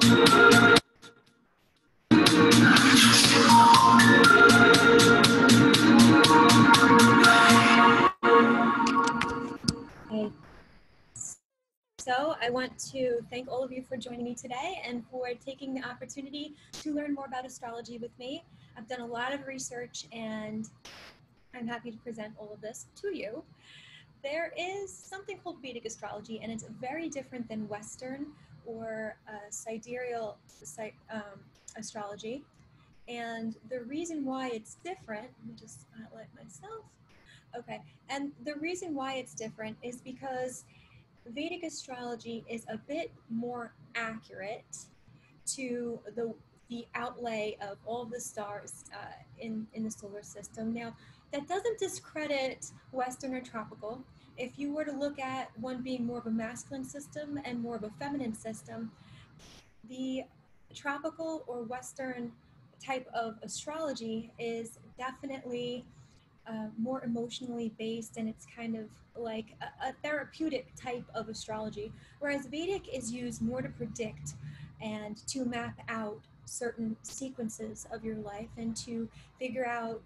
Okay. So I want to thank all of you for joining me today and for taking the opportunity to learn more about astrology with me. I've done a lot of research and I'm happy to present all of this to you. There is something called Vedic astrology, and it's very different than Western or sidereal astrology. And the reason why it's different, let me just spotlight myself. Okay, and the reason why it's different is because Vedic astrology is a bit more accurate to the outlay of all the stars in the solar system. Now, that doesn't discredit Western or tropical. If you were to look at one being more of a masculine system and more of a feminine system, the tropical or Western type of astrology is definitely more emotionally based, and it's kind of like a therapeutic type of astrology, whereas Vedic is used more to predict and to map out certain sequences of your life and to figure out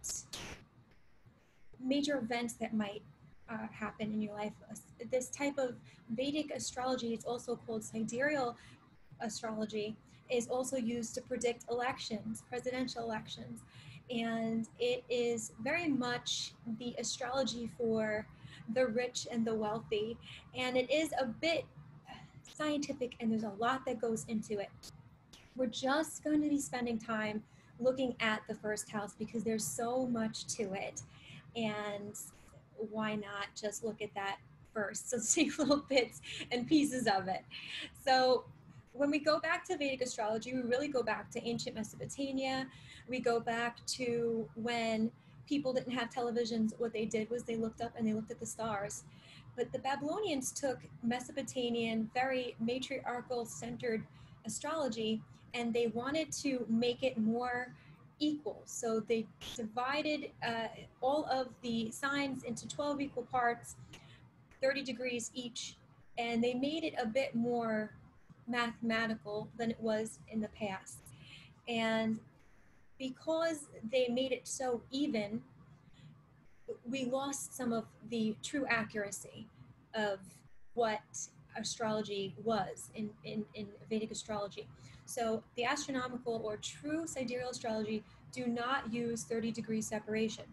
major events that might happen in your life. This type of Vedic astrology is also called sidereal astrology, is also used to predict elections, presidential elections. And it is very much the astrology for the rich and the wealthy. And it is a bit scientific, and there's a lot that goes into it. We're just going to be spending time looking at the first house because there's so much to it. And why not just look at that first? So take little bits and pieces of it. So when we go back to Vedic astrology, we really go back to ancient Mesopotamia. We go back to when people didn't have televisions. What they did was they looked up and they looked at the stars. But the Babylonians took Mesopotamian, very matriarchal centered astrology, and they wanted to make it more equal. So they divided all of the signs into 12 equal parts, 30 degrees each, and they made it a bit more mathematical than it was in the past. And because they made it so even, we lost some of the true accuracy of what astrology was in Vedic astrology. So the astronomical or true sidereal astrology do not use 30-degree separation.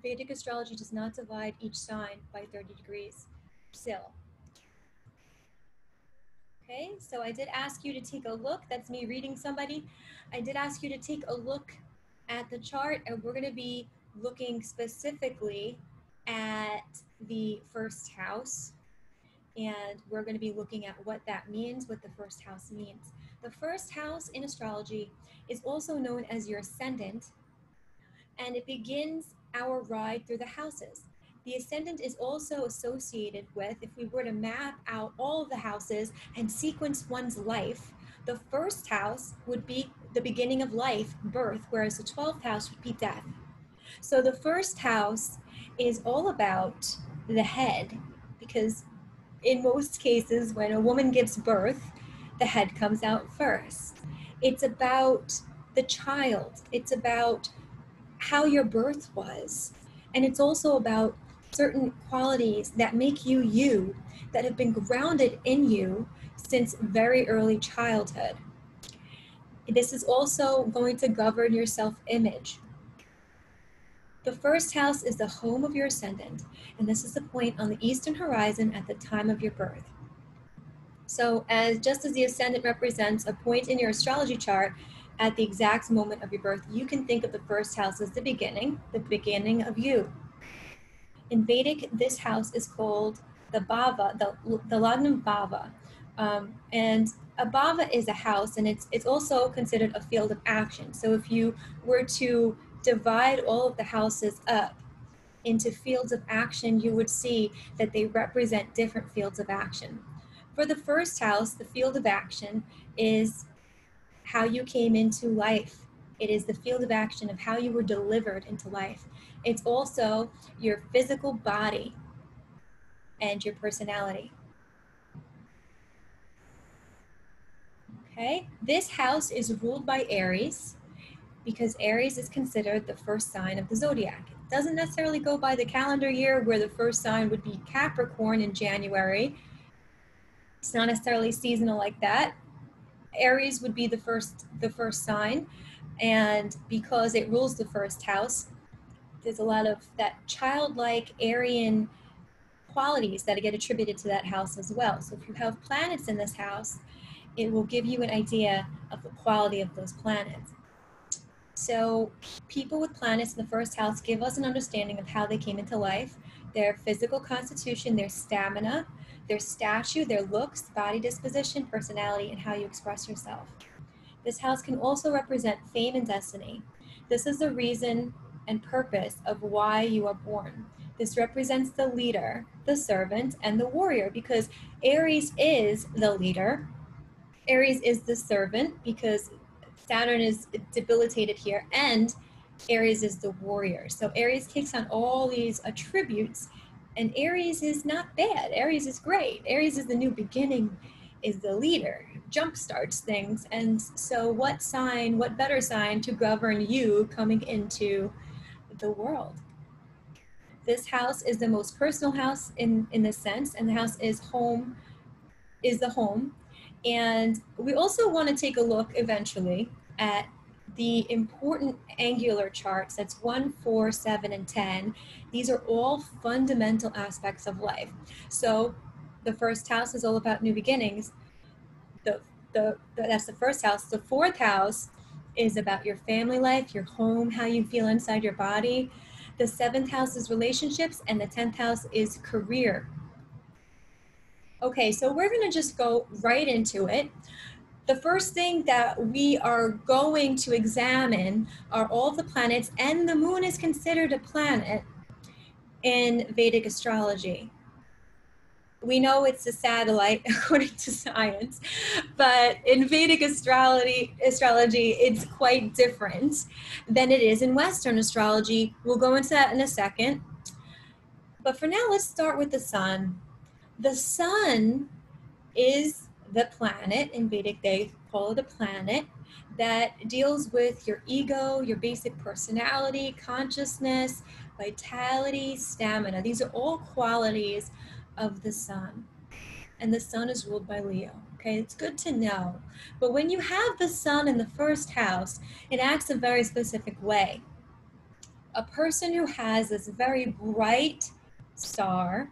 Vedic astrology does not divide each sign by 30 degrees still. Okay, so I did ask you to take a look. That's me reading somebody. I did ask you to take a look at the chart, and we're going to be looking specifically at the first house, and we're going to be looking at what that means, what the first house means. The first house in astrology is also known as your ascendant, and it begins our ride through the houses. The ascendant is also associated with, if we were to map out all of the houses and sequence one's life, the first house would be the beginning of life, birth, whereas the 12th house would be death. So the first house is all about the head, because in most cases, when a woman gives birth, the head comes out first. It's about the child. It's about how your birth was. And it's also about certain qualities that make you you, that have been grounded in you since very early childhood. This is also going to govern your self-image. The first house is the home of your ascendant, and this is the point on the eastern horizon at the time of your birth. So just as the ascendant represents a point in your astrology chart at the exact moment of your birth, you can think of the first house as the beginning of you. In Vedic, this house is called the Bhava, the Lagnam Bhava. And a Bhava is a house, and it's also considered a field of action. So if you were to divide all of the houses up into fields of action, you would see that they represent different fields of action. For the first house, the field of action is how you came into life. It is the field of action of how you were delivered into life. It's also your physical body and your personality. Okay, this house is ruled by Aries because Aries is considered the first sign of the zodiac. It doesn't necessarily go by the calendar year where the first sign would be Capricorn in January. It's not necessarily seasonal like that. Aries would be the first sign, and because it rules the first house, there's a lot of that childlike Aryan qualities that get attributed to that house as well. So if you have planets in this house, it will give you an idea of the quality of those planets. So people with planets in the first house give us an understanding of how they came into life, their physical constitution, their stamina, their stature, their looks, body disposition, personality, and how you express yourself. This house can also represent fame and destiny. This is the reason and purpose of why you are born. This represents the leader, the servant, and the warrior, because Aries is the leader. Aries is the servant because Saturn is debilitated here, and Aries is the warrior. So Aries takes on all these attributes, and Aries is not bad. Aries is great. Aries is the new beginning, is the leader, jumpstarts things. And so what better sign to govern you coming into the world? This house is the most personal house in this sense, and the house is the home. And we also want to take a look eventually at the important angular charts. That's 1, 4, 7, and 10. These are all fundamental aspects of life. So the first house is all about new beginnings. That's the first house. The fourth house is about your family life, your home, how you feel inside your body. The seventh house is relationships, and the 10th house is career. Okay, so we're going to just go right into it. The first thing that we are going to examine are all the planets, and the moon is considered a planet in Vedic astrology. We know it's a satellite according to science, but in Vedic astrology, it's quite different than it is in Western astrology. We'll go into that in a second. But for now, let's start with the sun. The sun is the planet. In Vedic, they call it a planet that deals with your ego, your basic personality, consciousness, vitality, stamina. These are all qualities of the sun. And the sun is ruled by Leo. Okay, it's good to know. But when you have the sun in the first house, it acts a very specific way. A person who has this very bright star,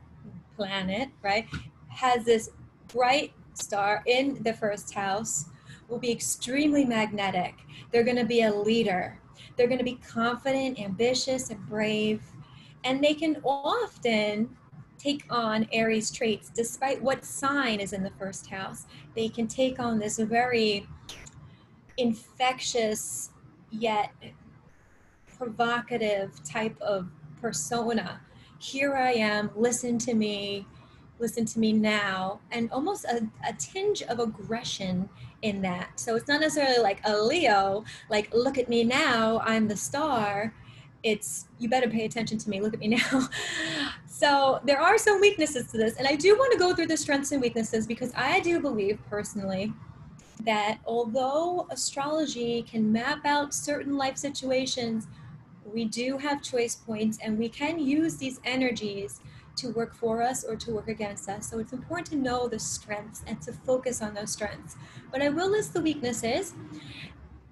planet, right, has this bright star in the first house will be extremely magnetic. They're going to be a leader. They're going to be confident, ambitious, and brave. And they can often take on Aries traits despite what sign is in the first house. They can take on this very infectious yet provocative type of persona. Here I am, listen to me now, and almost a tinge of aggression in that. So it's not necessarily like a Leo, like, look at me now, I'm the star. It's, you better pay attention to me, look at me now. So there are some weaknesses to this, and I do want to go through the strengths and weaknesses because I do believe personally that although astrology can map out certain life situations, we do have choice points, and we can use these energies to work for us or to work against us. So it's important to know the strengths and to focus on those strengths. But I will list the weaknesses.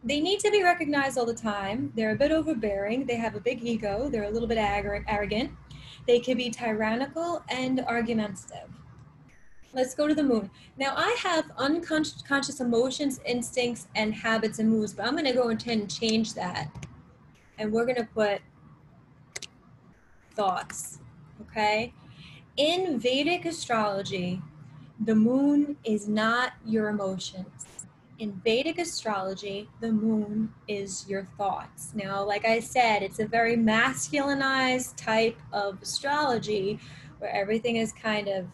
They need to be recognized all the time. They're a bit overbearing. They have a big ego. They're a little bit arrogant. They can be tyrannical and argumentative. Let's go to the moon. Now, I have unconscious emotions, instincts, and habits and moods, but I'm going to go ahead and change that. And we're going to put thoughts, okay? In Vedic astrology, the moon is not your emotions. In Vedic astrology, the moon is your thoughts. Now, like I said, it's a very masculinized type of astrology where everything is kind of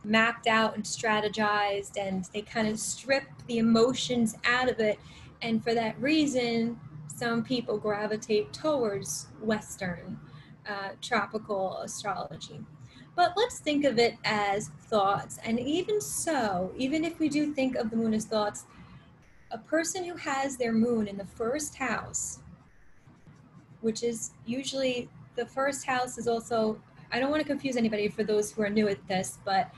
mapped out and strategized, and they kind of strip the emotions out of it. And for that reason, some people gravitate towards Western tropical astrology. But let's think of it as thoughts. And even so, even if we do think of the moon as thoughts, a person who has their moon in the first house, which is usually the first house is also, I don't want to confuse anybody for those who are new at this, but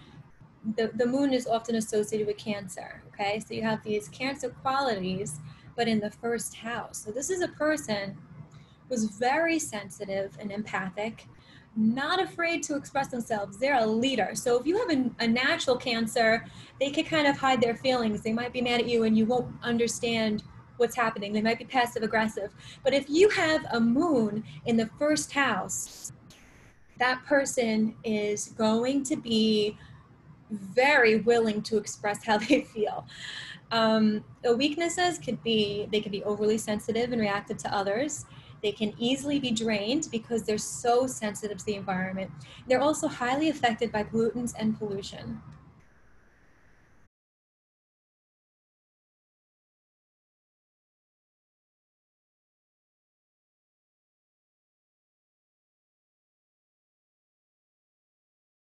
the moon is often associated with Cancer, okay? So you have these Cancer qualities, but in the first house. So this is a person who's very sensitive and empathic, not afraid to express themselves. They're a leader. So if you have a natural Cancer, they can kind of hide their feelings. They might be mad at you and you won't understand what's happening. They might be passive aggressive. But if you have a moon in the first house, that person is going to be very willing to express how they feel. The weaknesses could be, they could be overly sensitive and reactive to others. They can easily be drained because they're so sensitive to the environment. They're also highly affected by pollutants and pollution.